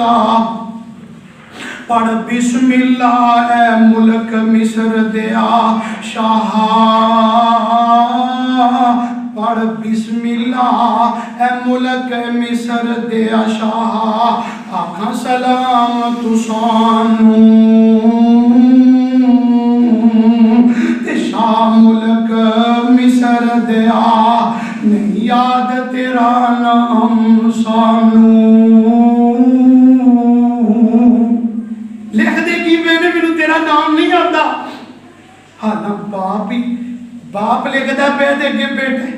اللہ پڑھ بسم اللہ اے ملک مصر دیا شاہ پڑھ بسم اللہ اے ملک مصر دیا شاہ آکھاں سلام تو سانو تے شاہ ملک مصر دیا نہیں یاد تیرا نام سانو لکھ دے کی میں نے مینوں تیرا نام نہیں آتا ہاں باپ ہی باپ لکھدا پہ دے کے بیٹے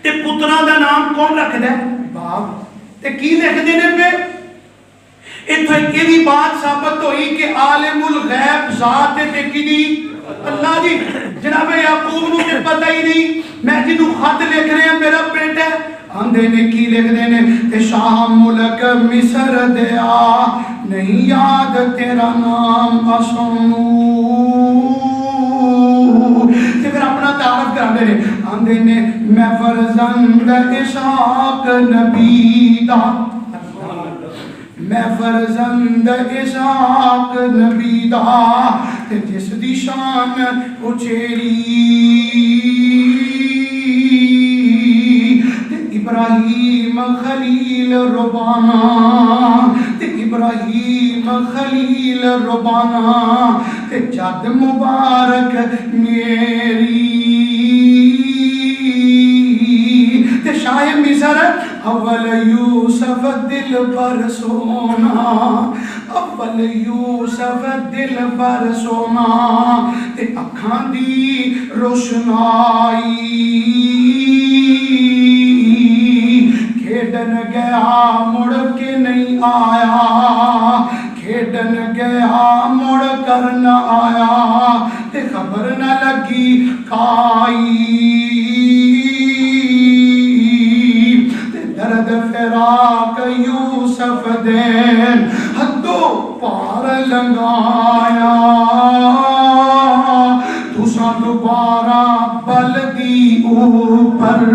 تے پتراں دا نام کون رکھدا ہے باپ تے کی لکھدے نے پہ اتھے کیڑی بات ثابت ہوئی کہ عالم الغیب ذات تے کیڑی اللہ جی جناب یعقوب نو تے پتہ ہی نہیں میں جنوں خط لکھ رہے ہیں میرا بیٹا آندے نے کی لکھ دے نے تے شاہ ملک مصر دیا نہیں یاد تیرا نام اسنو تے پھر اپنا تعارف کر دے نے آندے نے میں فرزند اسحاق نبی دا میں فرزند اسحاق نبی دا تے جس دی شان اچھیری ابراہیم خلیل ربانا تے ابراہیم خلیل ربانا تے جد مبارک میری تے شاہ مصر اول یوسف دل پر سونا اول یوسف دل پر سونا تے اکھاں دی روشنائی کھیڈن گیا مڑ کے نہیں آیا کھیڈن گیا مڑ کر نہ آیا تے خبر نہ لگی کائی تے درد فراق یوسف دین حدوں پار لنگایا تساں دوبارہ بلدی اوپر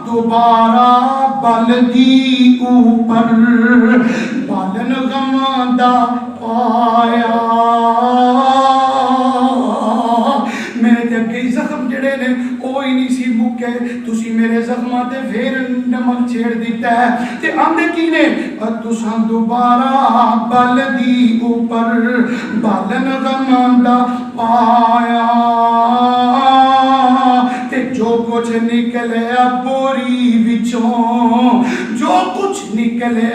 دوبارہ بلدی اوپر بالن غماندہ پایا میرے تے اگے زخم جڑے نے اوہی نہیں سی مکے تسی میرے زخماں تے پھر نمک چھیڑ دیتا ہے تے آندے کی نے تساں دوبارہ بلدی اوپر بالن غماندہ پایا جو کچھ نکلے بوری وچوں جو کچھ نکلے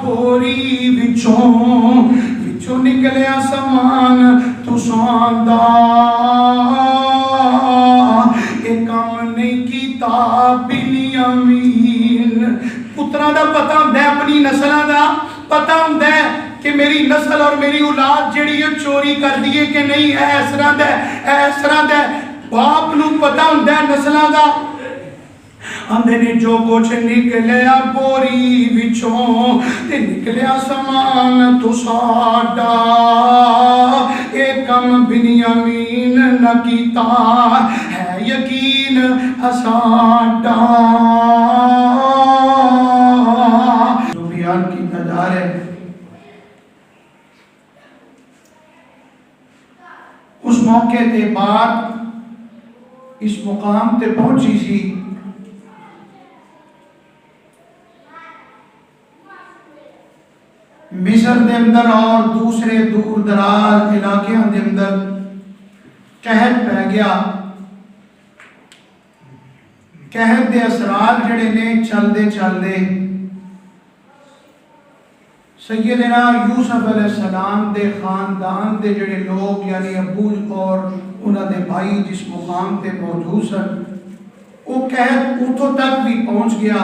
بوری وچوں نکلے سامان تساں دا اے کام نہیں کیتا بنیامین پتراں دا پتہ ہوندا ہے اپنی نسلاں دا پتہ ہوندا ہے کہ میری نسل اور میری اولاد جڑی ہے چوری کر دیے کہ نہیں اس طرح دا باپ نو پتہ ہوندا ہے نسلاں دا آندے نے جو کچھ نکلیا بوری وچوں تے نکلیا سامان تو ساڈا اے کم بنیامین نہ کیتا ہے یقین اساڈا جو بیان کیتا جا رہا ہے اس موقع تے بعد اس مقام تے پہنچی سی مصر دے اندر اور دوسرے دور دراز علاقے دے اندر قحط پہ گیا قحط دے اثرات جڑے نے چل دے سیدنا یوسف علیہ السلام دے خاندان دے جڑے لوگ یعنی ابو اور انہاں دے بھائی جس مقام تے موجود سن وہ قحط اتھوں تک بھی پہنچ گیا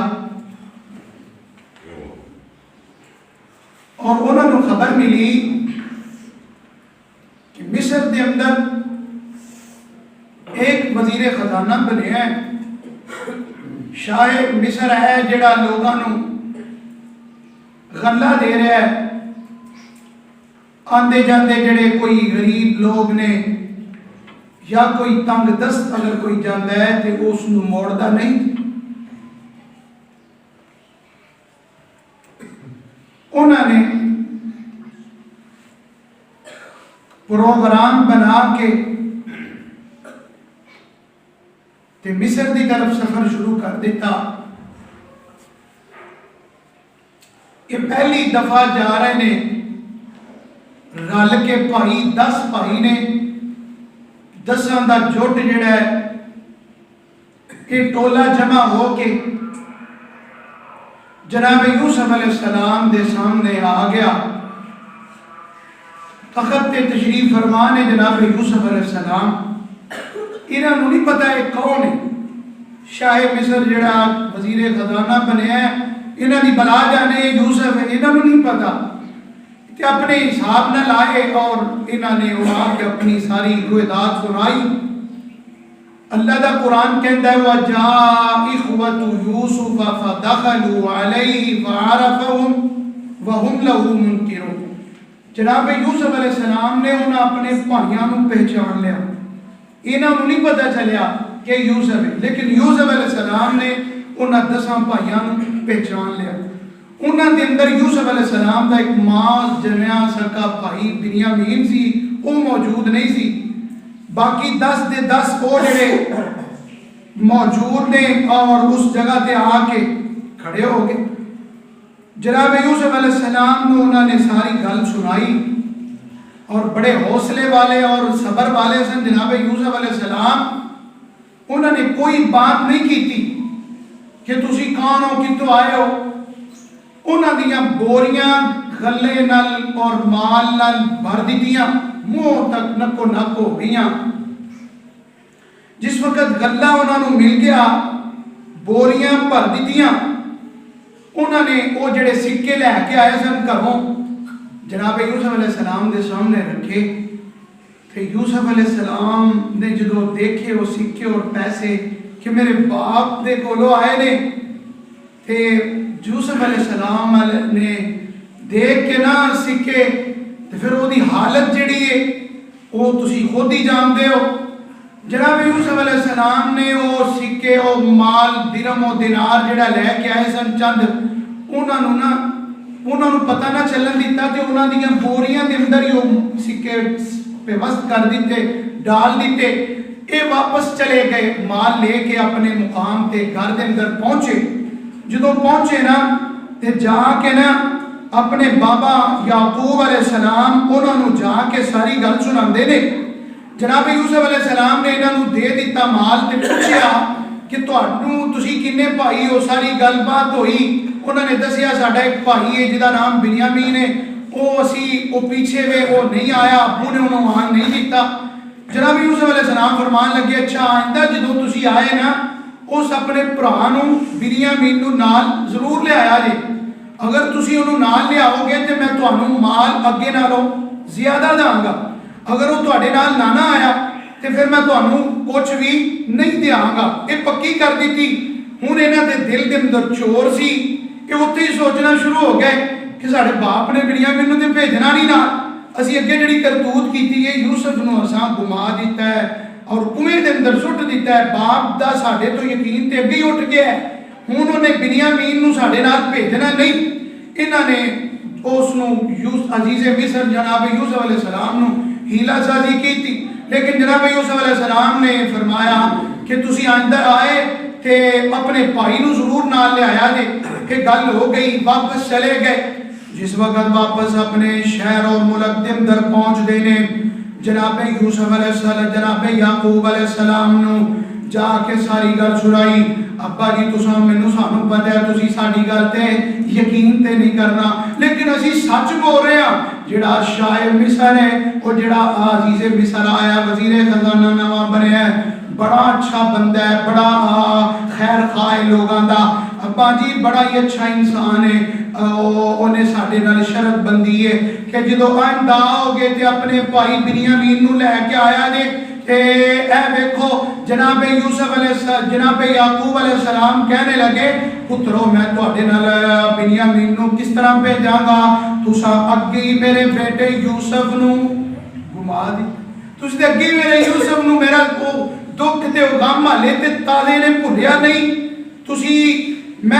اور انہوں نے خبر ملی کہ مصر دے اندر ایک وزیر خزانہ بنے ہیں شاہ مصر ہے جڑا لوگاں نو غلہ دے رہا ہے آندے جاندے جڑے کوئی غریب لوگ نے یا کوئی تنگ دست اگر کوئی جاندہ ہے تو اس نو موڑ دا نہیں انہوں نے پروگرام بنا کے تے مصر دی طرف سفر شروع کر دیتا. یہ پہلی دفعہ جا رہے نے رل کے بھائی 10 بھائی نے 10 دا جٹ جڑا ہے یہ ٹولا جمع ہو کے جناب یوسف علیہ السلام دے سامنے آ گیا. تخت تے تشریف فرمان ہے جناب یوسف علیہ السلام. انہوں نے نہیں پتا ہے کون ہے شاہ مصر جڑا وزیر خزانہ بنیا ہے. انہوں نے بلا جانے یوسف ہے، انہوں نے نہیں پتا کہ اپنے حساب نہ لائے اور انہوں نے آ کے اپنی ساری رویداد سنائی. اللہ دا قرآن کہتا ہے وَجَاءَ إِخْوَةُ يُوسُفَ فَدَخَلُوا عَلَيْهِ فَعَرَفَهُمْ وَهُمْ لَهُ مُنْكِرُونَ. جناب یوسف علیہ السلام نے انہوں اپنے بھائیوں کو پہچان لیا. انہوں نے نہیں پتا چلیا کہ یوسف ہے، لیکن یوسف علیہ السلام نے انہوں 10 بھائیوں کو پہچان لیا. انہوں کے اندر یوسف علیہ السلام کا ایک ماں جنیا سکا بھائی بنیامین سی، وہ موجود نہیں سی. باقی 10 دے 10 وہ جڑے موجود نے اور اس جگہ تے آ کے کھڑے ہو گئے. جناب یوسف علیہ السلام نے انہوں نے ساری گل سنائی اور بڑے حوصلے والے اور صبر والے سن جناب یوسف علیہ السلام. انہوں نے کوئی بات نہیں کی تھی کہ تسی کون ہو، کتوں آئے ہو. انہوں دیا بوریاں گلے نال اور مال نال بھر دیتیاں، منہ تک نکو نکو گئیاں. جس وقت گلہ انہوں نے مل گیا بوریاں بھر دیتیاں، انہوں نے وہ جڑے سکے لے کے آئے سن گھروں جناب یوسف علیہ السلام دے سامنے رکھے. کہ یوسف علیہ السلام نے جدو دیکھے وہ سکے اور پیسے کہ میرے باپ دے کولو آئے نے، تے یوسف علیہ السلام نے دیکھ کے نہ سکے تے پھر وہ دی حالت جڑی ہے وہ تسی خود ہی جان دے ہو. جناب یوسف علیہ السلام نے وہ سکے وہ مال درم و دینار جڑا لے کے آئے سن چند انہوں نے پتہ نہ چلن دیتا تے انہوں دیا بوریاں دے اندر ہی وہ سکے پہ وسط کر دیتے، ڈال دیتے. اے واپس چلے گئے مال لے کے اپنے مقام تے گھر دے اندر پہنچے. جدو پہنچے نا تے جا کے نا اپنے بابا یعقوب علیہ السلام انہوں نے جا کے ساری گل سناندے نے. جناب یوسف علیہ السلام نے انہوں نے دے دیتا مال تے پوچھیا کہ تسی کنے بھائی ہو. ساری گل بات ہوئی. انہوں نے دسیا ساڈا ایک بھائی ہے جدا نام بنیامین ہے، وہ پیچھے وے وہ نہیں آیا، ابو نے انہوں آن نہیں دیتا. جناب یوسف علیہ السلام فرمان لگے اچھا آئندہ جدو تسی آئے نا اس اپنے پرانوں بنیامین نو نال ضرور لے آیا جے. اگر تسی انہوں نال لے آؤ گے تو میں تانوں مال اگے نالوں زیادہ داں گا. اگر وہ تواڈے نال نہ آیا تو پھر میں تانوں کچھ بھی نہیں دیاں گا. یہ پکی کر دیتی. ہن انہاں دے دل دے اندر چور سی کہ اتنے ہی سوچنا شروع ہو گئے کہ ساڈے باپ نے بنیامین نو تے بھیجنا نہیں نال، اسی اگے جڑی کرتوت کیتی ہے یوسف نو اساں گما دیتا ہے اور کنویں دے اندر سٹ دیتا ہے. باپ دا ساڈے تو یقین تے اگے ہی اٹھ گیا ہے. ہن انہیں بنیامین نو ساڈے نال بھیجنا نہیں. انہاں نے اس نو عزیز مصر جناب یوسف علیہ السلام نو ہیلا سازی کی تھی. لیکن جناب یوسف علیہ السلام نے فرمایا کہ تسی آئندہ آئے تے اپنے بھائی نو ضرور نال لے آیا جے. کہ گل ہو گئی، واپس چلے گئے. جس وقت واپس اپنے شہر اور ملک دے اندر پہنچ دے نے جناب یوسف علیہ السلام جناب یعقوب علیہ السلام نو جا کے ساری گل سنائی. ابا جی تساں مینوں سانوں پتہ ہے تسی ساڈی گل تے یقین تے نہیں کرنا، لیکن اسی سچ بول رہے ہاں. جڑا شاہ مصر ہے وہ جڑا عزیز مصر آیا وزیر خزانہ نواں بنیا ہے، بڑا اچھا بندہ ہے، بڑا خیر خواہ لوگاں دا. ابا جی بڑا ہی اچھا انسان ہے. انہیں ساڈے نال شرط بندی ہے کہ جدو آئندہ ہو گئے تے اپنے بھائی بنیامین نو لے کے آیا جے. اے دیکھو جناب یوسف علیہ السلام جناب یعقوب علیہ السلام کہنے لگے پترو میں تواڈے نال بنیامین نو کس طرح بھیجاں گا، تساں اگے ہی میرے بیٹے یوسف نو گما دی. تسی تے اگے میرے یوسف نو میرا دکھ تے غم ہلے تے تازے نے بھولیا نہیں. تسی میں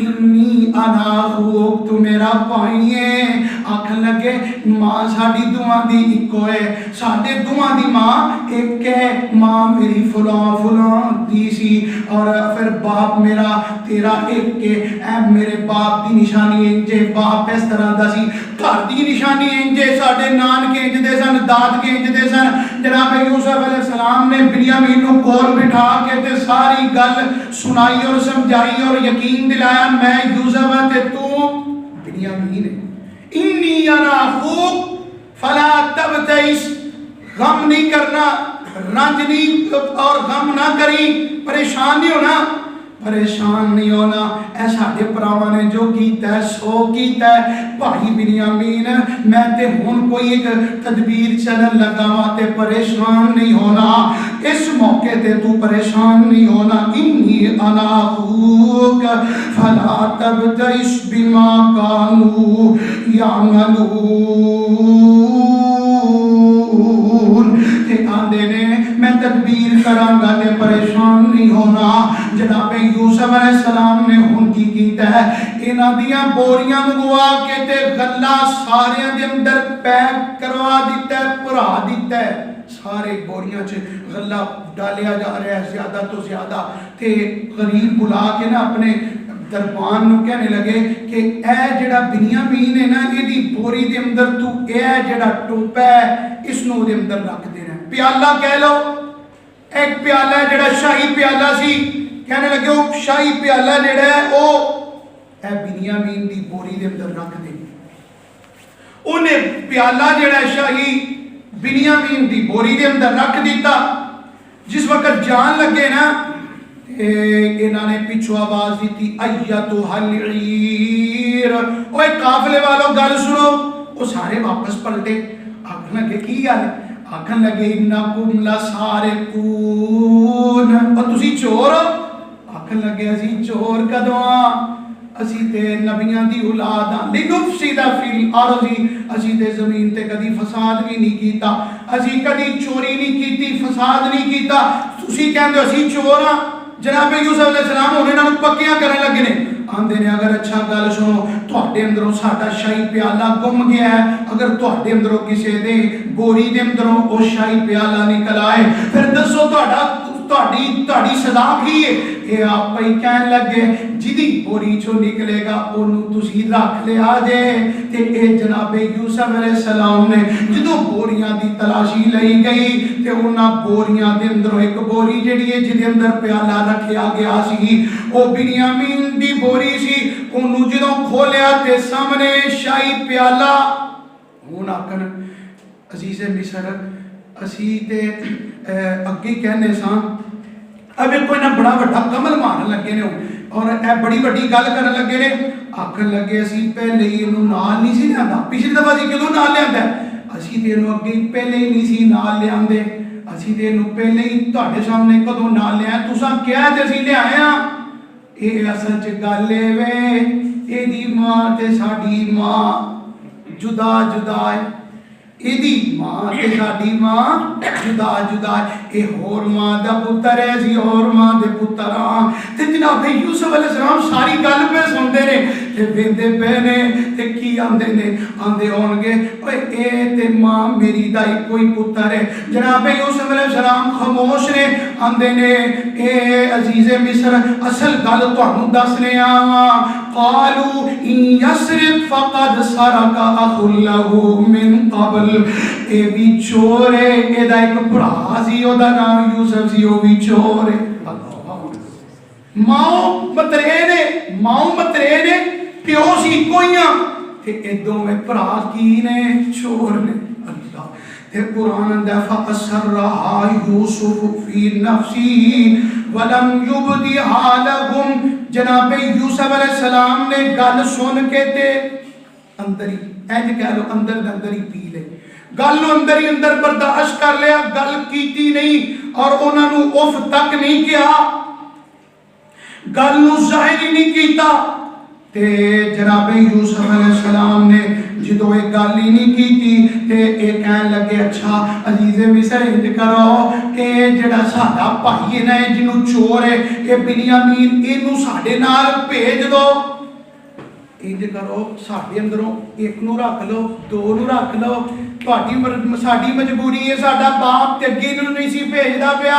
انی انا اخوک تو میرا بھائی ہے آکھن لگے ماں ساڈی دوواں دی اکو ہے ساڈے دوواں دی ماں ایک ہے ماں میری فلاں فلاں دی سی اور پھر باپ میرا تیرا ایک کے اے میرے باپ دی نشانی انجے باپ اس طرح دا سی گھر دی نشانی انجے ساڈے نان کے انج دے سن داد کے انج دے سن جناب یوسف علیہ السلام نے بنیامین کو کول بٹھا کے تے ساری گل سنائی اور سمجھائی اور یقین دلایا میں یوسف تے تو بنیامین ہے انی انا اخوک فلا تبتئس غم نہیں کرنا رنج نہیں اور غم نہ کری پریشان نہیں ہونا پریشان نہیں ہونا اے ساڈے پراواں نے جو کیتا ہے سو کیتا ہے بھائی بنیامین میں تے ہن کوئی ایک تدبیر چلن لگا وا تے پریشان نہیں ہونا اس موقع تے تو پریشان نہیں ہونا انی انا اخوک فلا تبتئس بما كانوا يعملون تے آندے نے میں تدبیر کراں گا تے پریشان نہیں ہونا جناب یوسف علیہ السلام نے ہن کی کیتا ہے انہاں دیاں بوریاں منگوا کے تے غلہ سارے دے اندر پیک کروا دیتا ہے پرا دیتا ہے سارے بوریاں چ غلہ ڈالیا جا رہا ہے زیادہ تو زیادہ تے غریب بلا کے نا اپنے دربان نو کہنے لگے کہ اے جڑا بنیامین ہے نا یہ دی بوری دے اندر تو اے جڑا ٹوپا ہے اس نو دے اندر رکھ دینا پیالہ کہہ لو ایک پیالہ ہے جڑا شاہی پیالہ سی کہنے لگے وہ شاہی پیالہ جڑا ہے وہ اے بنیامین دی بوری دے اندر رکھ دے انہیں پیالہ جڑا ہے شاہی بنیامین دی بوری دے اندر رکھ دیتا جس وقت جان لگے نا انہوں نے پیچھو آواز دی تھی ایتھا العیر اوے قافلے والوں گل سنو وہ سارے واپس پلٹے آکھن لگے کی گل آکھن لگے انکم لسارقون اور تسی چور آکھن لگے اسی چور کدوں اسی تے نبیاں دی اولاد ہاں لنفسد فی الارض اسی تے زمین تے کدی فساد بھی نہیں کیتا اسی کدی چوری نہیں کیتی فساد نہیں کیتا تسی کہندے اسی چور ہاں جناب یوسف علیہ السلام انہاں نوں پکیاں کرن لگے نے آندے نے اگر اچھا گل سنو تواڈے اندروں ساڈا شاہی پیالہ گم گیا ہے اگر تواڈے اندروں کسے دے بوری دے اندروں او شاہی پیالہ نکل آئے پھر دسو تواڈی سزا کی ہے اے آپ پہ کہن لگے جدی بوری چو نکلے گا اونوں تسی رکھ لیا جے تے اے جناب یوسف علیہ السلام نے جدوں بوریاں دی تلاشی لئی گئی تے انہاں بوریاں دے اندر ایک بوری جڑی ہے جدے اندر پیالہ رکھیا گیا سی او بنیامین دی بوری سی اونوں جدوں کھولیا تے سامنے شاہی پیالہ ہن آکھن عزیز مصر اسی تے اگے کہنے ساں اب کوئی نہ بڑا بڑا کمل مارن لگے نے اور اے بڑی بڑی گل کرن لگے نے آکھن لگے اسی پہلے ہی انہوں نال نہیں سی لیندا پچھلی دفعہ اسی کدوں نال لیندا اسی تے انہوں اگے پہلے ہی نہیں سی نال لیاندے اسی تے انہوں پہلے ہی تواڈے سامنے کدوں نال لیا تساں کیا تے اسی لے آئے ہاں اے اصل چ گل اے وے اے دی ماں تے ساڈی ماں جدا جدا ہے اے دی ماں تے ساڈی ماں جدا جدا اے ہور ماں دا پتر ہے اسی ہور ماں دے پتر ہاں تے جناب یوسف علیہ السلام ساری گل پہ سنتے نے تے ویندے پے نے تے کی آندے ہون گے اوے اے تے ماں میری دا کوئی پتر ہے جناب یوسف علیہ السلام خاموش نے آندے نے اے عزیز مصر اصل گل تانوں دسنے آواں قالوا ان يسرق فقد سرق اخ له من قبل اے بھی چور ہے اے دا ایک بھرا سی او دا نام یوسف سی او بھی چور ہے ماؤ مترے نے پیو سی کوئیاں تے اے دوویں بھرا کی نے چور نے اللہ تے قرآن دا فَأَسَرَّهَا يُوسُفُ فِي نَفْسِهِ وَلَمْ يُبْدِهَا لَهُمْ جناب یوسف علیہ السلام نے گل سن کے تے اندر ہی اینج کہہ لو اندر ہی پی لے گل نو اندر ہی اندر برداشت کر لیا گل کیتی نہیں اور انہاں نو اف تک نہیں کیا گل نو ظاہر ہی نہیں کیتا تے جناب یوسف علیہ السلام نے جدوں یہ گل ہی نہیں کی تے یہ کہن لگے اچھا عزیز مصر انج کرو کہ جڑا ساڈا بھائی ہے نا جنوں چور ہے یہ بنیامین اینوں ساڈے نال بھیج دو انج کرو ساڈے اندروں ایک نو رکھ لو دو نو رکھ لو ساڈی مجبوری ہے ساڈا باپ تے اگے نوں نہیں سی بھیجدا پیا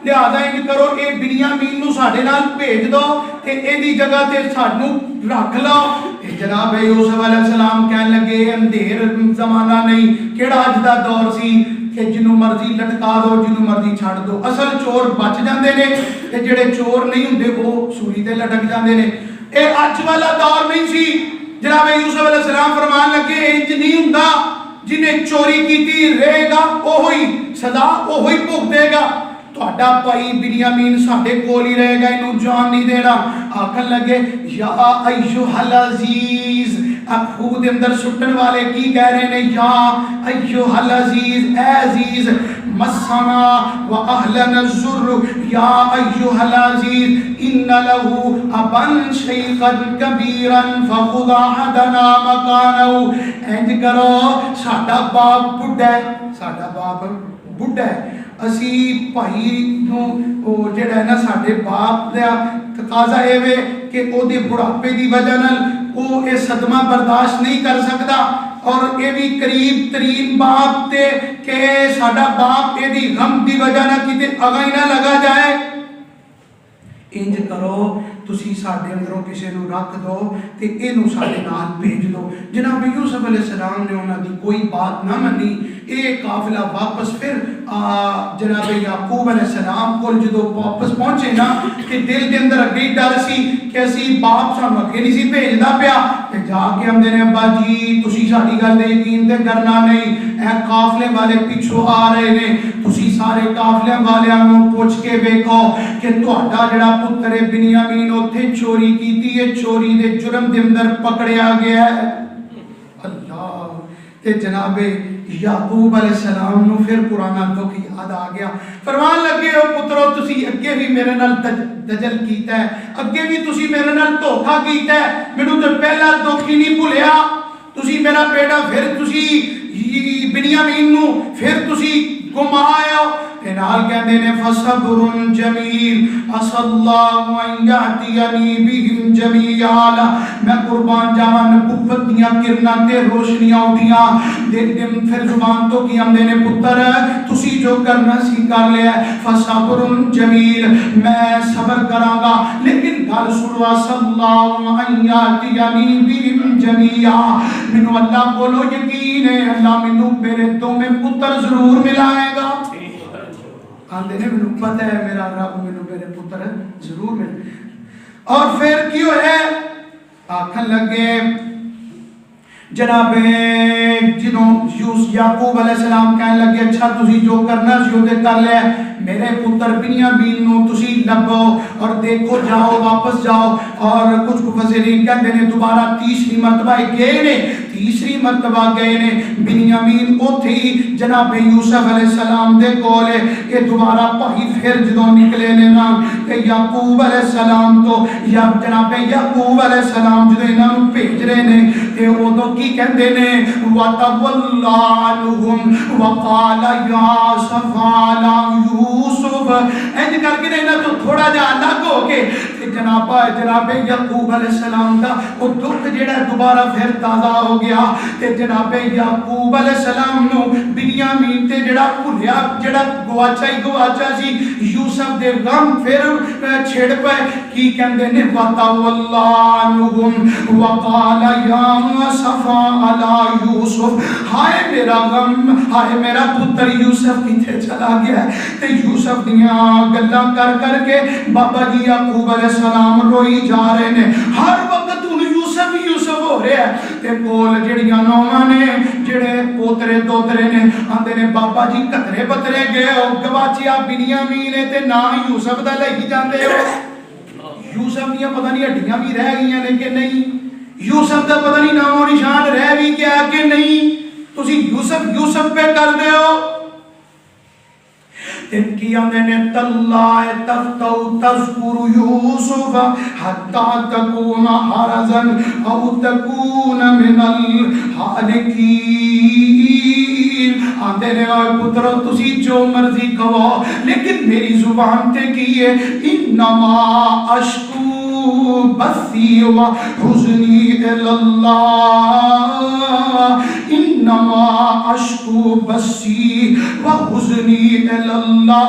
لہذا انج کرو اے بنیامین نو ساڈے نال بھیج دو تے ایدی جگہ تے سانوں رکھ لو تے جناب یوسف علیہ السلام کہن لگے اندھیر زمانہ نہیں کیڑا اج دا دور سی کہ جنوں مرضی لٹکا دو جنوں مرضی چھڑ دو اصل چور بچ جاندے نے تے جڑے چور نہیں ہوندے وہ سوئی تے لٹک جاندے نے اے اج والا دور نہیں سی جناب یوسف علیہ السلام فرمان لگے انج نہیں ہوندا جنہیں چوری کیتی رہے گا وہی سزا وہی بھگتے گا تہاڈا بھائی بنیامین ساڈے کول ہی رہے گا اینوں جان نہیں دینا آکھن لگے یا ایھا العزیز اب خود اندر سٹن والے کی کہہ رہے ہیں یا ایھا العزیز اے عزیز مسنا واہلنا الضر یا ایھا العزیز ان له ابا شیخا کبیرا فخذ احدنا مکانه انج کرو ساڈا باپ بڈھا ہے ساڈا باپ بڈھا ہے اسی بھائی نو جڑا ہے نا ساڈے باپ دا تقاضا اے وے کہ او دے بڑھاپے دی وجہ نال او اے صدمہ برداشت نہیں کر سکدا اور اے بھی قریب ترین باپ تے کہ ساڈا باپ اے دی غم دی وجہ نہ کتے اگا ہی نہ لگا جائے انج کرو تسی ساڈے اندروں کسے نو رکھ دو تے اینوں ساڈے نال بھیج دو جناب یوسف علیہ السلام نے انہاں دی کوئی بات نہ منی اے قافلہ واپس پھر جناب یعقوب علیہ السلام کول جدوں واپس پہنچے نا کہ دل دے اندر اگے ڈر سی کہ اسی باپ سانوں اگے نہیں سی بھیجدا پیا تے جا کے ہم نے ابا جی تسی ساڈی گل تے یقین تے کرنا نہیں اے قافلے والے پیچھے آ رہے نے تسی سارے قافلے والیاں نوں پوچھ کے ویکھو کہ تہاڈا جڑا پتر بنیامین اوتھے چوری کیتی ہے چوری دے جرم دے اندر پکڑیا گیا ہے اللہ تے جناب یعقوب علیہ السلام نو پھر پرانا دکھ یاد آ گیا فرمان لگے او پترو تسی اگے بھی میرے نال دجل کیتا ہے اگے بھی تسی میرے نال دھوکا کیتا ہے مینوں تے پہلا دکھ ہی نہیں بھولیا تسی میرا بیٹا پھر تسی بنیامین نو پھر تسی گمایا نال کہندے نے فصبر جمیل عسى الله ان ياتيني بهم جميعا میں قربان جاواں نبوت دیاں کرناں تے روشنیاں اٹھیاں دل دم پھر زبان تو کی آمدے نے پتر تسی جو کرنا سی کر لیا فصبر جمیل میں صبر کراں گا لیکن گل سنو عسى الله ان ياتيني بهم جميعا مینوں اللہ بولو یقین ہے اللہ مینوں میرے دو میں پتر ضرور ملائے گا آندے نے مینوں پتہ ہے میرا رب مینوں میرے پتر ضرور ملے اور پھر کیوں ہے آکھن لگے جناب جنوں یعقوب علیہ السلام کہنے لگے اچھا تسی جو کرنا سی تے کر لے میرے پتر بنیامین نو تسی لبو اور دیکھو جاؤ واپس جاؤ اور کچھ مفسرین کہتے ہیں دوبارہ تیسری مرتبہ گئے نے تیسری مرتبہ گئے نے بنیامین اوتھے ہی جناب یوسف علیہ السلام دے کول یہ دوبارہ بھائی پھر جدوں نکلے نے نا تے یعقوب علیہ السلام تو یا جناب یعقوب علیہ السلام جدوں انہاں نوں بھیج رہے نے تے اودوں کی کہندے نے وَتَوَلَّى عَنْهُمْ وَقَالَ يَا صَفَالَ یوسف انج کر کے انہاں تو تھوڑا جا الگ ہو کے جناب یعقوب علیہ السلام دا وہ دکھ جڑا دوبارہ پھر تازہ ہو گیا تے جناب یعقوب علیہ السلام نو بنیامین تے جڑا بھولیا جڑا گواچا سی یوسف دے غم پھر چھڑ پے کی کہندے نے وَتَوَلَّى عَنْهُمْ وَقَالَ يَا صَفَالَ یوسف ہائے میرا غم ہائے میرا پتر یوسف کتے چلا گیا ہے تے یوسف دیاں گلاں کر کے بابا جی یعقوب علیہ السلام روئی جا رہے نے ہر وقت ان یوسف ہو رہا ہے تے کول جڑیاں نوواں نے جڑے پوترے دوترے نے آندے نے بابا جی کترے بترے گئے او گواچیا بنیامین تے نہ یوسف دا لئی جاندے ہو یوسف دیاں پتہ نہیں ہڈیاں بھی رہ گئیاں نے کہ نہیں یوسف دا پتہ نہیں نام و نشان رہ بھی گیا کہ نہیں تسی یوسف پہ کر دے ہو کی آندے نے تاللہ تفتو تذکر یوسف حتی تکون حرزن او تکون من الحالکین آندے نے اوے پترو تسی جو مرضی کہو لیکن میری زبان تے کیے انما اشکو بثی و حزنی الاللہ انما اشکو بثی و حزنی الاللہ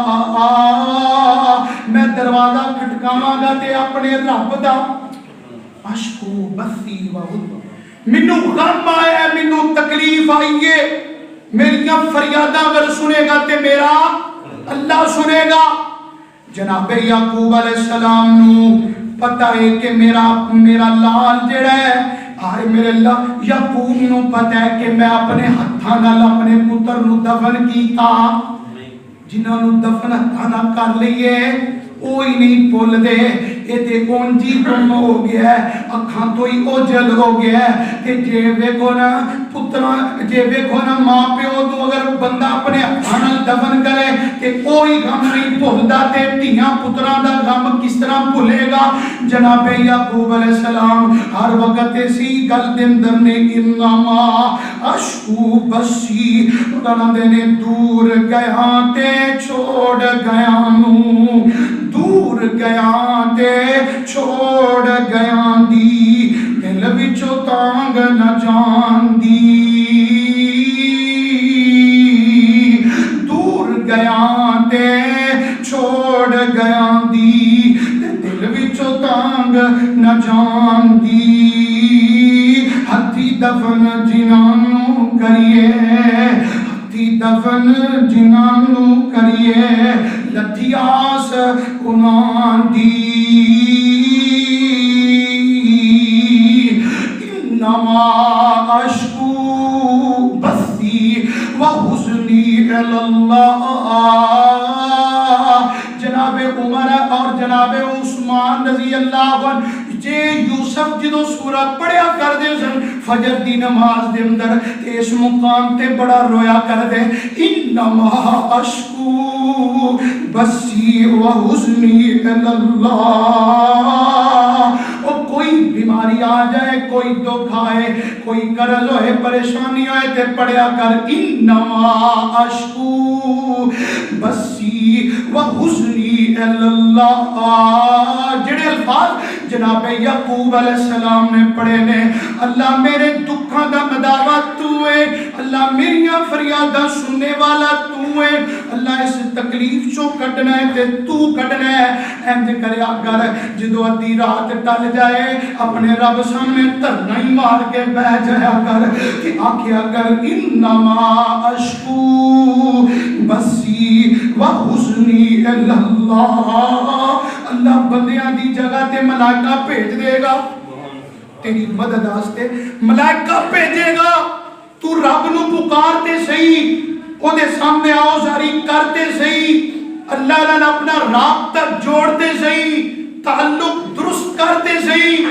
میں دروازہ کھٹکاواں گا تے اپنے رب دا اشکو بثی و حزنی منو غم آیا منو تکلیف آئیے میری فریادہ اگر سنے گا تے میرا اللہ سنے گا جناب یعقوب علیہ السلام نو پتہ ہے کہ میرا لال جڑا ہے آئے میرے اللہ یعقوب نو پتہ ہے کہ میں اپنے ہتھاں نال اپنے پتر نو دفن کیتا جنہاں نو دفن ہتھاں نال کر لئیے اوہی نہیں بھول دے یہ تے اونجی گم ہو گیا ہے اکھاں تو ہی اوجل ہو گیا ہے کہ جے ویکھو نا پترا جے ویکھو نا ماں پیو تو اگر بندہ اپنے ہتھاں نال دفن کرے تے کوئی غم نہیں بھولدا تے دھیاں پتراں دا غم کس طرح بھولے گا جناب یعقوب علیہ السلام ہر وقت اسی گل دے اندر نے انما اشکو بثی کہندے نے دور گیا تے چھوڑ گیا نو دور گیا تے چھوڑ گیا دی دل وچوں تانگ نہ جان دی دور گیا تے چھوڑ گیا دی دل وچوں تانگ نہ جان دی ہتھی دفن جنانو کریے دفن جنانو کریے لتھی آس انان دی انما اشکو بثی و حزنی الاللہ جناب عمر اور جناب عثمان رضی اللہ عنہ جے یوسف جدو سورہ پڑھیا کر دے سن فجر دی نماز دے اندر اس مقام تے بڑا رویا کر دے انما اشکو بثی و حزنی الاللہ اور کوئی بیماری آ جائے کوئی دکھ آئے کوئی قرض ہوئے پریشانی ہوئے تے پڑھیا کر انما اشکو بثی و حزنی الاللہ جڑے الفاظ جناب یعقوب علیہ السلام نے پڑھے نے اللہ میرے دکھاں دا مداوا تو ہے اللہ میریاں فریاداں سننے والا تو ہے اللہ اس تکلیف چو کٹنا ہے تے تو کٹنا ہے انج کریا کر جدو ادھی رات ٹل جائے اپنے رب سامنے دھرنا ہی مار کے بہ جایا کر کہ آکھیا کر انما اشکو بثی و حزنی الاللہ اللہ بندیاں دی جگہ تے ملائکہ بھیج دے گا تیری مدد واسطے ملائکہ بھیجے گا تو رب نو پکارتے صحیح او دے سامنے آؤ زاری کرتے صحیح اللہ نال اپنا رابطہ جوڑتے صحیح تعلق درست کرتے صحیح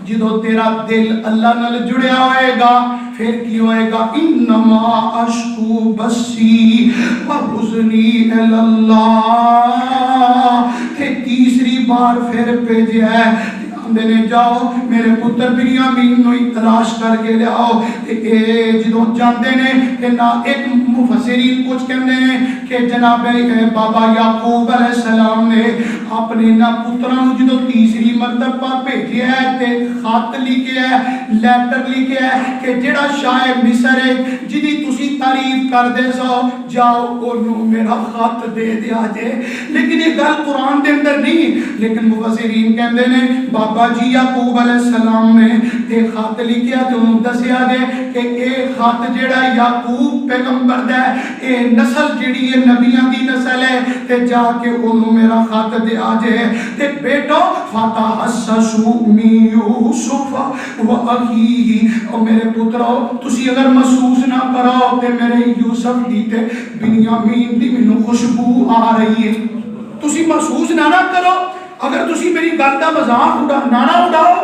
جدو تیرا دل اللہ نال جڑیا ہوئے گا پھر کی ہوئے گا انما اشکو بثی و حزنی الاللہ کہ تیسری بار پھر بھیجا ہے نے جاؤ میرے پتر بنیامین نو تلاش کر کے لے آؤ اے جدوں جاندے نے کہ نہ ایک مفسرین کچھ کہندے نے کہ جناب بابا یعقوب علیہ السلام نے اپنے نہ پتراں نو جدوں تیسری مرتبہ بھیجیا ہے تے خط لکھیا ہے لیٹر لکھیا ہے کہ جڑا شاہ مصر ہے جدی تسی تعریف کر دے سو جاؤ اونوں میرا خط دے دیا جے لیکن یہ گل قرآن دے اندر نہیں لیکن مفسرین کہندے نے بابا جی یعقوب علیہ السلام نے ایک خط لکھیا تے انہوں دسیا دے کہ اے خط جڑا یعقوب پیغمبر دا ہے اے نسل جڑی ہے نبیاں دی نسل ہے تے جا کے انہوں میرا خط دے آجے تے بیٹو فتحسسوا من یوسف و اخیہ اور میرے پترو تسی اگر محسوس نہ کرو تے میرے یوسف دی تے بنیامین دی منو خوشبو آ رہی ہے تسی محسوس نہ کرو اگر تسی میری گل دا مذاق نہ اڑاؤ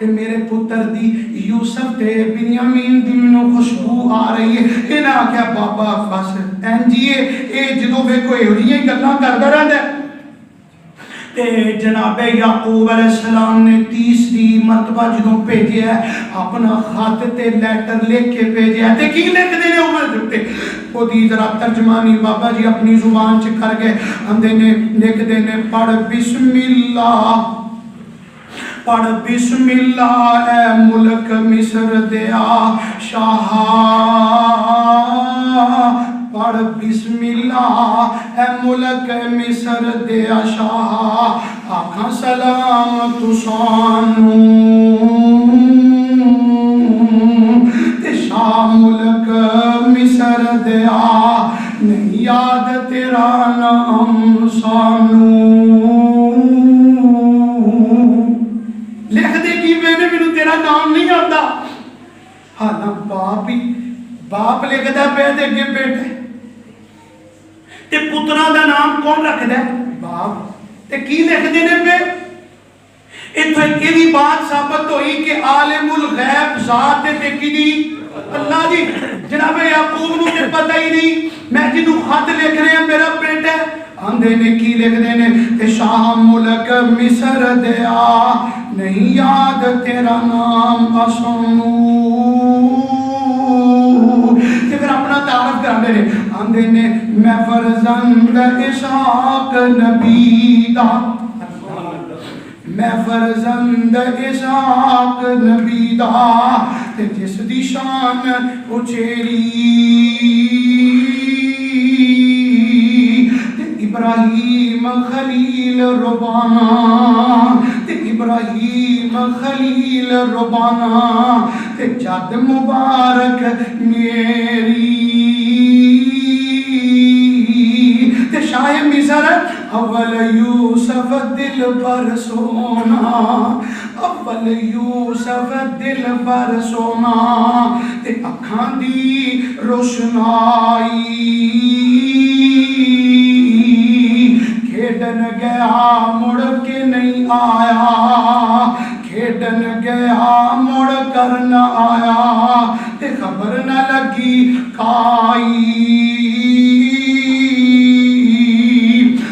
کہ میرے پتر دی یوسف تے بنیامین دی منوں خوشبو آ رہی ہے. انہاں آکھیا بابا بس اینجیے اے جدوں ویکھو ایہو جیاں گلاں کردا رہندا ہے. تے جناب یعقوب علیہ السلام نے تیسری مرتبہ جدوں بھیجیا اپنا خط تے لیٹر لکھ کے بھیجیا تے کی لکھ دے نے اوپر دتے او دی ذرا ترجمانی بابا جی اپنی زبان چ کر گئے. اندے نے لکھ دے نے پڑھ بسم اللہ، پڑھ بسم اللہ اے ملک مصر دیا شاہ، پڑھ بسم اللہ اے ملک مصر دیا شاہ، آکھاں سلام تو سانو تے شاہ ملک مصر دیا، نہیں یاد تیرا نام سانو. لکھ دے کی میں نے مینوں تیرا نام نہیں آتا. ہاں باپ ہی باپ لکھدا پیا تے اگے بیٹے تے پتراں دا نام کون رکھدا ہے؟ باپ. تے کی لکھدے نے پے؟ ایتھے کیڑی بات ثابت ہوئی کہ عالم الغیب ذات تے کیڑی اللہ دی. جناب یعقوب نوں تے پتہ ہی نہیں میں جنوں خط لکھ رہا ہوں میرا بیٹا ہے. آندے نے کی لکھ دے نے کہ شاہ ملک مصر دیا، نہیں یاد تیرا نام اسانو. تے پھر اپنا تعارف کر دے آندے نے میں فرزند اسحاق نبی دا، میں فرزند اسحاق نبی دا تے جس دی شان اچیری ابراہیم خلیل ربانا تے ابراہیم خلیل ربانا تے جد مبارک میری تے شاہ مصر اول یوسف دل پر سونا، اول یوسف دل پر سونا تے اکھاں دی روشنائی کھیڈن گیا مڑ کے نہیں آیا، کھیڈن گیا مڑ کر نہ آیا تے خبر نہ لگی کائی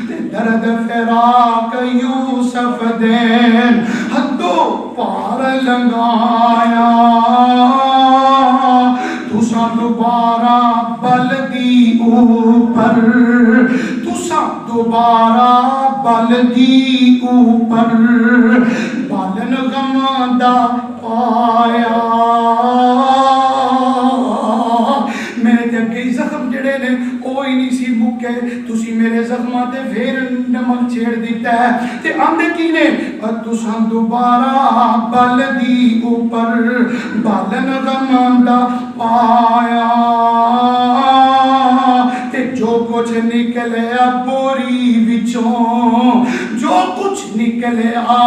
تے درد فراق یوسف دین حدوں پار لنگایا. تساں دوبارہ بلدی اوپر، تساں دوبارہ بلدی اوپر بالن غماندہ پایا. میرے تے اگے زخم جڑے نے اوہی نہیں سی مکے، تسی میرے زخماں تے پھر نمک چھیڑ دیتا ہے. تے آندے کی نے تساں دوبارہ بلدی اوپر بالن غماندہ پایا تے جو کچھ نکلیا بوری وچوں، جو کچھ نکلیا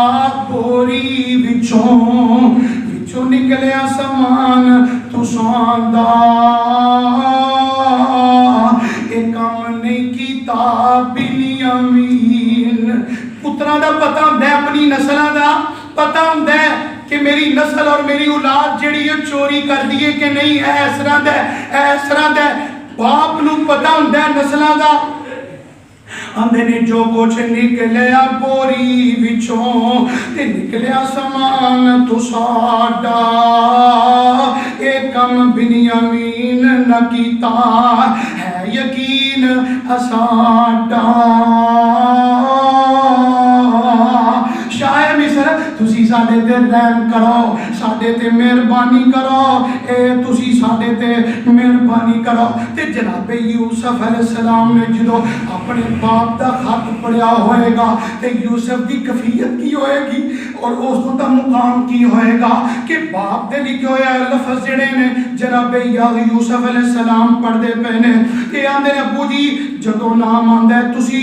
بوری وچوں نکلیا سامان تساں دا. اے کام نہیں کیتا بنیامین. پتراں دا پتہ ہوندا ہے اپنی نسلاں دا پتہ ہوندا ہے کہ میری نسل اور میری اولاد جڑی ہے چوری کر دیے کہ نہیں. اے اس طرح دا اے اس طرح دا باپ نوں پتہ ہوندا ہے نسلاں دا. آندے نے جو کچھ نکلیا بوری وچوں تے نکلیا سامان تو ساڈا، اے کم بنیامین نہ کیتا ہے یقین اساڈا. شاہ مصر تسی ساڈے تے رحم کرو، ساڈے تے مہربانی کرو، اے تسی ساڈے تے مہربانی کرو. تے جناب یوسف علیہ السلام نے جدو اپنے باپ دا خط پڑھیا ہوئے گا تے یوسف دی کفیت کی ہوئے گی اور اس دا مقام کی ہوئے گا کہ باپ دے لکھے ہوئے لفظ جڑے نے جناب یوسف علیہ السلام پڑھ دے پہنے کہ آندے ابو جی جدو نام آندہ ہے تسی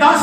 10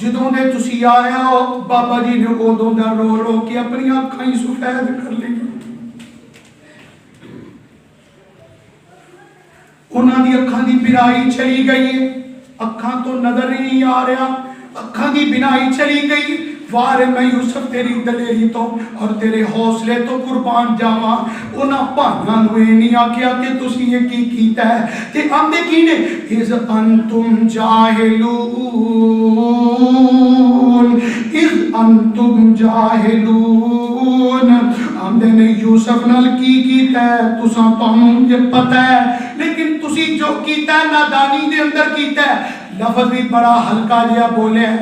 جدوں دے تسی آیا ہو بابا جی نے ادوں دا رو رو کے اپنی اکھاں ہی سفید کر لی. انہاں دی اکھاں دی بینائی چلی گئی ہے, اکھاں تو نظر ہی نہیں آ رہا, اکھاں دی بینائی چلی گئی. وارے میں یوسف تیری دلیری تو اور تیرے حوصلے تو قربان جاواں. انہاں بھائیاں نوں اے نہیں آکھیا کہ تسی یہ کی کیتا ہے تے آندے کی نے اذ انتم جاہلون, اذ انتم جاہلون. آندے نے یوسف نال کی کیتا ہے تساں تانوں تے پتہ ہے, لیکن تسی جو کیتا ہے نادانی دے اندر کیتا ہے. لفظ بھی بڑا ہلکا جہا بولے ہے,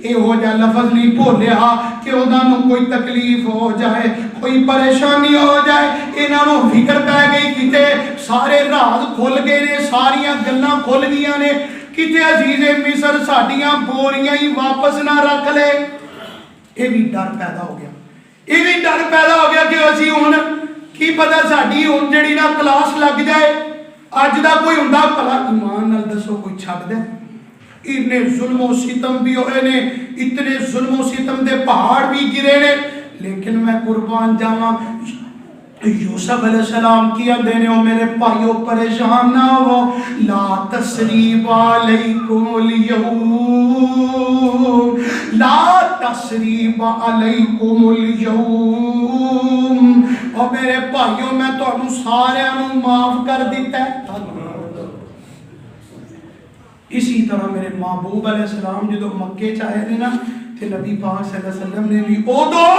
اے ہو جا لفظ نہیں بولیا کہ انہاں نوں کوئی تکلیف ہو جائے, کوئی پریشانی ہو جائے. انہاں نوں فکر پہ گئی کتے سارے راز کھل گئے نے, ساریاں گلاں کھل گئیاں نے, کتے عزیز مصر ساڈیاں بوریاں ہی واپس نہ رکھ لے. یہ بھی ڈر پیدا ہو گیا, یہ بھی ڈر پیدا ہو گیا کہ اسی ہن کی پتہ ساڈی ہن جڑی نا کلاس لگ جائے. اج دا کوئی ہوندا بھلا ایمان نال دسو کوئی چھڈ دے؟ اتنے ظلم و ستم بھی ہوئے نے, اتنے ظلم و ستم دے پہاڑ بھی گرے نے, لیکن میں قربان جاواں یوسف علیہ السلام کی اندے نے او میرے بھائیو پریشان نہ ہو. لا تسریب علیکم اليوم, لا تسریب علیکم اليوم. او میرے بھائیو میں تانوں سارے نوں معاف کر دیتا ہے. اسی طرح میرے محبوب علیہ السلام جدو مکے چاہے تھے نا تے نبی پاک صلی اللہ علیہ وسلم نے بھی ادو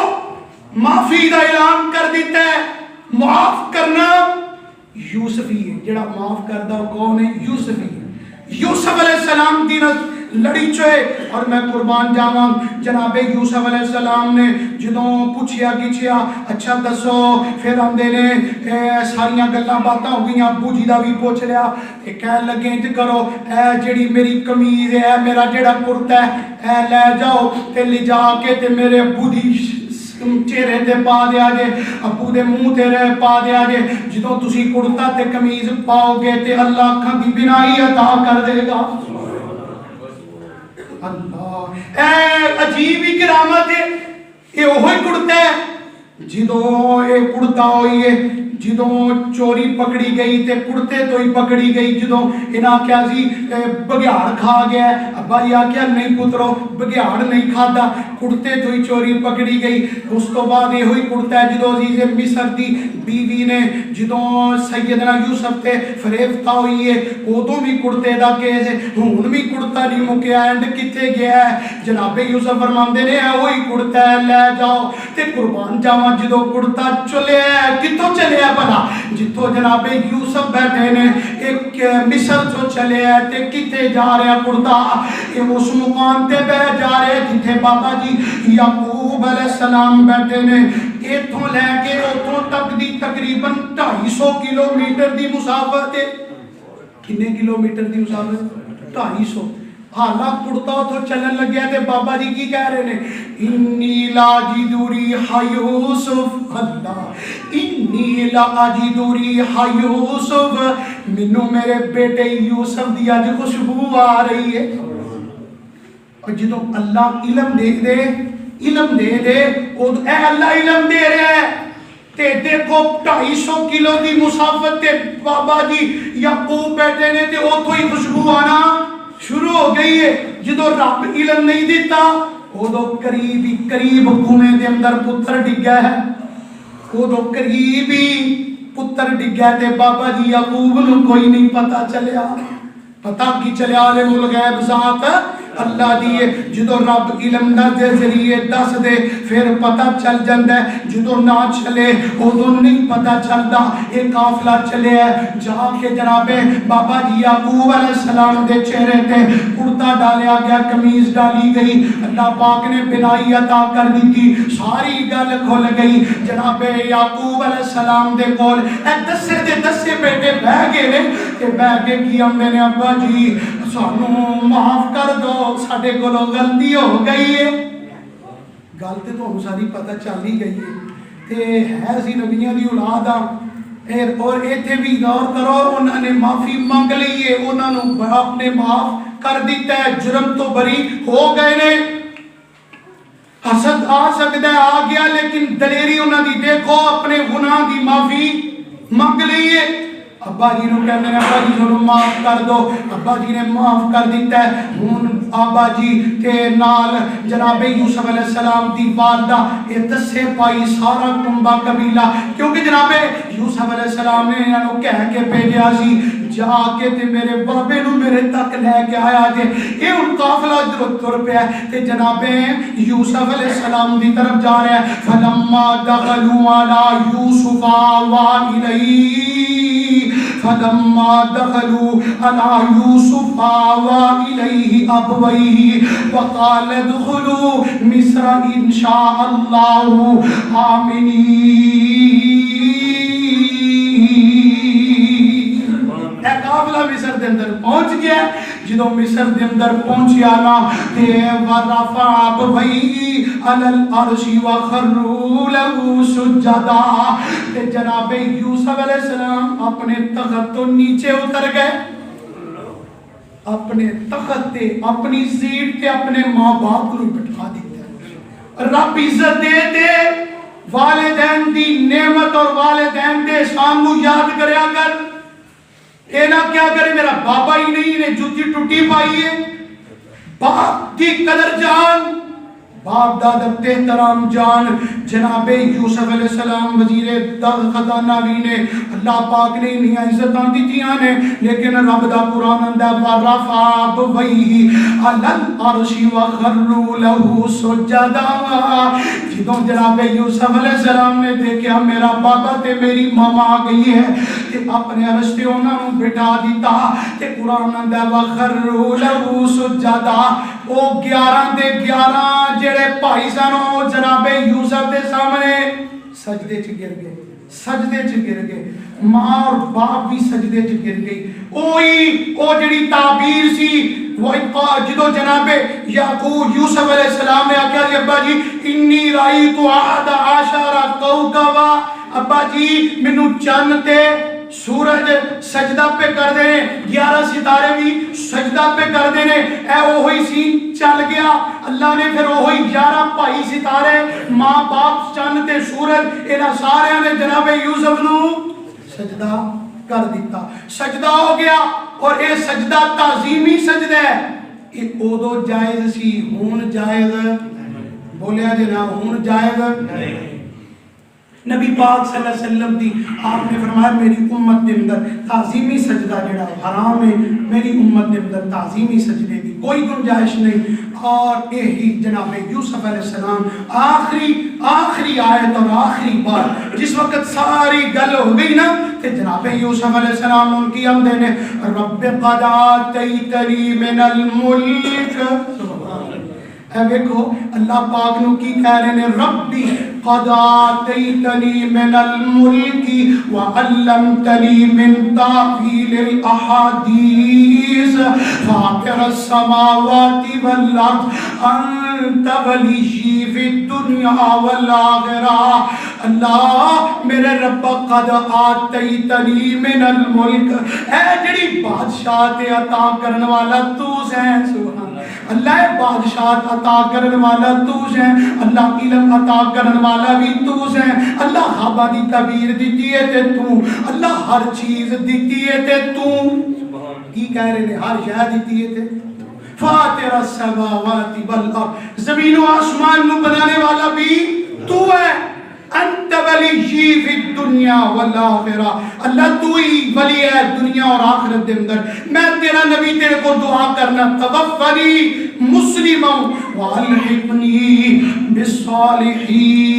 معافی دا اعلان کر دیتا ہے. معاف کرنا یوسف ہی ہے, جڑا معاف کردا کون ہے؟ یوسف ہی ہے. یوسف علیہ السلام دی لڑی چوئے. اور میں قربان جاواں جناب یوسف علیہ السلام نے جدوں پوچھیا گچھیا اچھا دسو, پھر آندے نے ساریاں گلاں باتاں ہو گئیاں, ابو جی دا بھی پوچھ لیا تے کہن لگے انج کرو اے جڑی میری قمیض ہے, میرا جڑا کرتا ہے اے لے جاؤ تے لے جا کے تے میرے ابو دی چہرے تے پا دیا جے, ابو دے منہ تے پا دیا جے. جدوں تسی کرتا تے قمیض پاؤ گے تے اللہ اکھاں دی بینائی عطا کر دے گا. اللہ اے عجیب ہی کرامت ہے. یہ وہی کرتا ہے جدوں یہ کرتا ہوئی ہے, جدوں چوری پکڑی گئی تے کرتے تو ہی پکڑی گئی. جدوں انہاں کیا سی بگیاڑ کھا گیا ہے, ابا جی آکھیا نہیں پترو بگیاڑ نہیں کھادا, کرتے تو ہی چوری پکڑی گئی. اس تو بعد یہ ہوئی کرتا ہے جدوں عزیز مصر دی بیوی نے جدوں سیدنا یوسف تے فریفتہ ہوئی ہے, ادوں بھی کرتے دا کیس ہے, ہن بھی کرتا نہیں مکیا. اینڈ کتے گیا ہے؟ جناب یوسف فرماندے نے وہی کرتا ہے لے جاؤ تے قربان جاواں. جدوں کرتا چلے کتوں چلے بنا جتوں جناب یوسف بیٹھے نے ایک مصر جو چلے ہے تے کتے جا رہا کرتا, یہ اس مقام تے بہ جا رہے جتھے بابا جی یعقوب علیہ السلام بیٹھے نے. ایتھوں لے کے اتھوں تک دی تقریباً 250 کلومیٹر دی مسافت ہے. کنے کلومیٹر دی مسافت؟ 250. حالا کرتا تو چلن لگیا تے بابا جی کی کہہ رہے ہیں انی لاجد ریح یوسف, اللہ انی لاجد ریح یوسف, منو میرے بیٹے یوسف دی اج خوشبو آ رہی ہے. اور جدوں اللہ علم دے دے, علم دے دے اے اللہ علم دے رہا ہے تے دیکھو 250 کلو دی مسافت تے بابا جی یعقوب بیٹھے نے تے اوتھوں ہی خوشبو آنا شروع ہو گئی ہے. جدو رب علم نہیں دیتا ادو قریب ہی قریب کنویں دے اندر پتر ڈگا ہے, ادو قریب ہی پتر ڈگا تے بابا جی یعقوب نو کوئی نہیں پتا چلیا. پتا کی چلیا عالم الغیب ذات اللہ دیئے. جدو رب علم دے ذریعے دس دے پھر پتا چل جاندہ ہے, جدو نہ چلے ادو نہیں پتا چلدا. ایک قافلہ چلے ہے جہاں کے جناب بابا جی یعقوب علیہ السلام دے چہرے تے کرتا ڈالیا گیا, قمیض ڈالی گئی, اللہ پاک نے بنائی عطا کر دی تھی, ساری گل کھل گئی. جناب یعقوب علیہ السلام دے کول اے دسے بیٹے بہ گئے نے تے بہ کے کی ہم نے ابا جی سانوں معاف کر دو, ساڈے کولوں غلطی ہو گئی ہے. گل تے تانوں ساری پتہ چل ہی گئی ہے تے ہے سی نبیاں دی اولاد آ. اور ایتھے بھی غور کرو انہاں نے معافی مانگ لئی ہے, انہاں نوں اپنے معاف کر دیتا ہے، جرم تو بری ہو گئے نے، حسد آ سکتا ہے آ گیا، لیکن دلیری انہوں دی دیکھو، اپنے گناہ دی معافی منگ لئیے۔ ابا جی نو کہنے ہیں ابا جی سنو معاف کر دو، ابا جی نے معاف کر دیتا ہے۔ ہون ابا جی تے نال جناب یوسف علیہ السلام دی والدہ یہ دسے پائی سارا کنبہ قبیلہ، کیونکہ جناب یوسف علیہ السلام نے انہوں کہہ کے بھیجا سی جا کے تے میرے بابے نو میرے تک لے کے آیا جے۔ یہ ان قافلہ تر پہ ہے تے جناب یوسف علیہ السلام دی طرف جا رہے ہیں۔ فلما دخلوا علی یوسف آوا الیہ، فلما دخلوا على يوسف آوى إليه أبويه وقال ادخلوا مصر إن شاء الله آمنين۔ قافلہ مصر دے اندر پہنچ گیا، جدو مصر دے اندر پہنچیا نا تے ورفع ابویہ علی العرش وخروا له سجدا، تے جناب یوسف علیہ السلام اپنے تخت تو نیچے اتر گئے، اپنے تخت تے اپنی سیٹ تے اپنے ماں باپ کو بٹھا دیتے۔ رب عزت دے دے، والدین دی نعمت اور والدین دے احسان کو یاد کریا کر، اے نہ کیا کرے میرا بابا ہی نہیں نے جوتی ٹوٹی پائی ہے۔ باپ کی قدر جان، باپ دادب احترام جان۔ جناب یوسف علیہ السلام وزیر خزانہ بھی نے، اللہ پاک نے انہیں عزتاں دیتیاں نے، لیکن رب دا قرآن اندہ ورفع ابویہ علی العرش وخروا له سجدا۔ جدوں جناب یوسف علیہ السلام نے دیکھا میرا بابا تے میری ماما آ گئی ہے تے اپنے عرش تے انہوں نے بٹھا دیتا تے قرآن اندہ وخروا له سجدا۔ او 11 دے 11 جڑے بھائی سانو جناب یوسف دے سامنے سجدے چ گر گئے، سجدے چ گر گئے، ماں اور باپ بھی سجدے چ گر گئی۔ او جڑی تعبیر سی وہ جدو جناب یعقوب یوسف علیہ السلام نے آکھیا جی ابا جی انی رأیت احد عشر کوکبا، ابا جی مینوں چند تے سورج سجدہ پہ کر دینے، 11 ستارے بھی سجدہ پہ کر دینے۔ اے وہی سین چل گیا، اللہ نے پھر وہی 11 بھائی ستارے ماں باپ چند تے سورج انہاں سارے نے جناب یوسف نو سجدہ کر دیتا، سجدہ ہو گیا۔ اور اے سجدہ تعظیمی سجدہ ہے، یہ ادو جائز سی، ہون جائز بولیا جی نا، ہون جائز نبی پاک صلی اللہ علیہ وسلم دی آپ نے فرمایا میری امت دے اندر تعظیمی سجدہ جڑا حرام ہے، میری امت دے اندر تعظیمی سجدے دی کوئی گنجائش نہیں۔ اور یہی جناب یوسف علیہ السلام آخری آیت اور آخری بار جس وقت ساری گل ہو گئی نا کہ جناب یوسف علیہ السلام ان کی ہم دینے رب قد آتیتنی من الملک، اے دیکھو اللہ پاک نو کی کہہ رہے ہیں ربی قد آتیتنی من الملک وعلمتنی من تعویل الاحادیث فاطر السماوات والارض انت ولی فی الدنیا والآخرہ۔ اللہ میرے رب قد آتیتنی من الملک، اے جڑی بادشاہ عطا کرنے والا تو ہے، سبحان اللہ بادشاہ عطا کرنے والا تو ہے، اللہ علم عطا کرنے والا بھی تو ہے، اللہ خوابہ دی تعبیر دیتی ہے تے تو، اللہ ہر چیز دیتی ہے تے تو، کی کہہ رہے ہیں ہر شے دیتی ہے تے فاطر السماوات والارض، زمین و آسمان نو بنانے والا بھی تو ہے، انت ولی فی الدنیا والآخرہ، اللہ تو ہی ولی ہے دنیا اور آخرت دے اندر۔ میں تیرا نبی تیرے کو دعا کرنا توفنی مسلما والحقنی بالصالحین،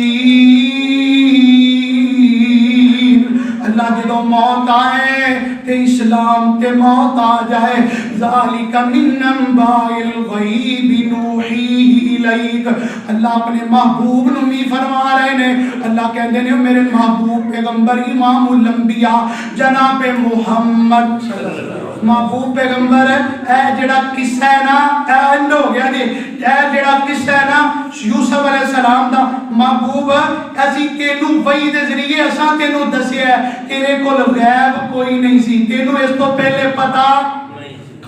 اللہ جدو موت آئے تے اسلام تے موت آ جائے، ذالک من انباء الغیب نوحیہ الیک، اللہ اپنے محبوب نو بھی فرما رہے ہیں، اللہ کہتے ہیں میرے محبوب پیغمبر امام الانبیاء جناب محمد صلی اللہ علیہ وسلم محبوب پیغمبر ہے۔ اے جڑا قصہ ہے نا اینڈ ہو گیا جی، اے جڑا قصہ ہے نا یوسف علیہ السلام دا محبوب اسی تینوں وحی دے ذریعے اساں تینوں دسیا ہے، تیرے کول غیب کوئی نہیں سی، تینوں اس تو پہلے پتا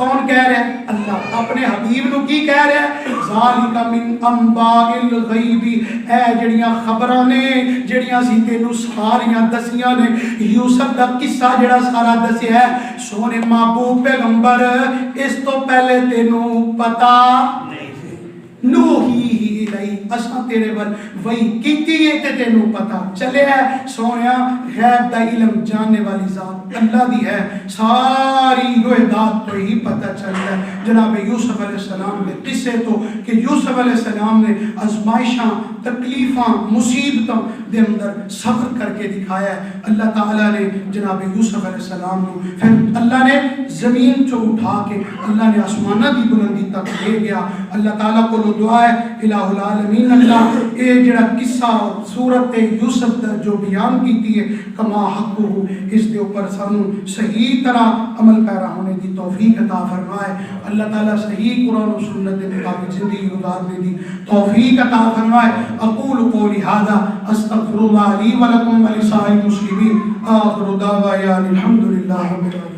کون کہہ رہا ہے؟ اللہ اپنے حبیب نو کی کہہ رہا ہے؟ ذالک من انباء الغیب، اے جڑیاں خبراں نے جڑیاں سی تینوں ساریاں دسیاں نے، یوسف دا قصہ جڑا سارا دسیا ہے سونے محبوب پیغمبر، اس تو پہلے تینوں پتا نوحی الی، اساں تیرے ول وہی کیتی ہے تے تینوں پتا چلے ہے سونیا غیب دا علم جاننے والی ذات اللہ دی ہے، ساری رویداد تو ہی پتہ چلتا ہے جناب یوسف علیہ السلام کے قصے تو کہ یوسف علیہ السلام نے آزمائشاں تکلیفاں مصیبتوں دے اندر صبر کر کے دکھایا ہے اللہ تعالیٰ نے جناب یوسف علیہ السلام کو، پھر اللہ نے زمین چو اٹھا کے اللہ نے آسمانہ دی بلندی تک لے گیا۔ اللہ تعالیٰ کو دعا ہے الہ العالمین اللہ اے جڑا قصہ سورت یوسف دا جو بیان کیتی ہے کما حق ہو، اس دے اوپر سانو صحیح طرح عمل پیرا ہونے دی توفیق عطا فرمائے۔ اللہ تعالیٰ صحیح قرآن و سنت دے مطابق زندگی گزارنے دی توفیق عطا فرمائے۔ اقول قولی ھذا استغفر اللہ لی ولکم ولسائر المسلمین، آخر دعوانا الحمد للہ رب العالمین۔